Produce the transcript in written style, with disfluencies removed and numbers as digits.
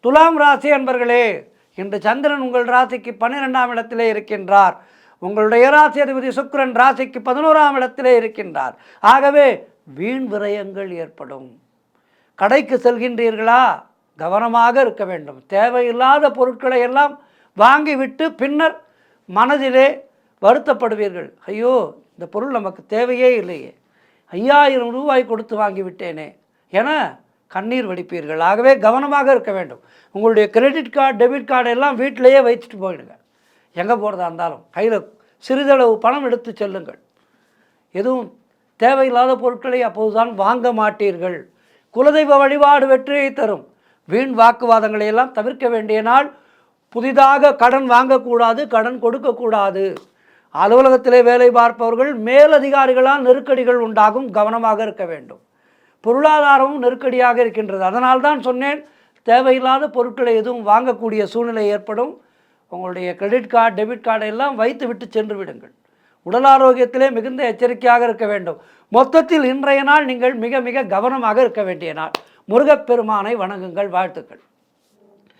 துலாம் ராசி அன்பர்களே, இன்று சந்திரன் உங்கள் ராசிக்கு 12ஆம் இடத்திலே இருக்கின்றார். உங்களுடைய ராசி அதிபதி சுக்கிரன் ராசிக்கு 11ஆம் இடத்திலே இருக்கின்றார். ஆகவே வீண் விரயங்கள் ஏற்படும். கடைக்கு செல்கின்றீர்களா, கவனமாக இருக்க வேண்டும். தேவையில்லாத பொருட்களை எல்லாம் வாங்கிவிட்டு பின்னர் மனதிலே வருத்தப்படுவீர்கள். ஐயோ, இந்த பொருள் நமக்கு தேவையே இல்லையே, 5000 ரூபாய் கொடுத்து வாங்கிவிட்டேனே என கண்ணீர் வடிப்பீர்கள். ஆகவே கவனமாக இருக்க வேண்டும். உங்களுடைய கிரெடிட் கார்டு, டெபிட் கார்டு எல்லாம் வீட்டிலேயே வைத்துட்டு போயிடுங்க. எங்கே போகிறதா இருந்தாலும் கையில் சிறிதளவு பணம் எடுத்து செல்லுங்கள். எதுவும் தேவையில்லாத பொருட்களை அப்போதுதான் வாங்க மாட்டீர்கள். குலதெய்வ வழிபாடு வெற்றியை தரும். வீண் வாக்குவாதங்களை எல்லாம் தவிர்க்க வேண்டிய நாள். புதிதாக கடன் வாங்கக்கூடாது, கடன் கொடுக்கக்கூடாது. அலுவலகத்திலே வேலை பார்ப்பவர்கள் மேலதிகாரிகளால் நெருக்கடிகள் உண்டாகும், கவனமாக இருக்க வேண்டும். பொருளாதாரமும் நெருக்கடியாக இருக்கின்றது. அதனால்தான் சொன்னேன், தேவையில்லாத பொருட்களை எதுவும் வாங்கக்கூடிய சூழ்நிலை ஏற்படும். உங்களுடைய கிரெடிட் கார்டு, டெபிட் கார்டை எல்லாம் வைத்து விட்டு சென்று விடுங்கள். உடல் ஆரோக்கியத்திலே மிகுந்த எச்சரிக்கையாக இருக்க வேண்டும். மொத்தத்தில் இன்றைய நாள் நீங்கள் மிக மிக கவனமாக இருக்க வேண்டிய நாள். முருகப்பெருமானை வணங்குங்கள். வாழ்த்துக்கள்.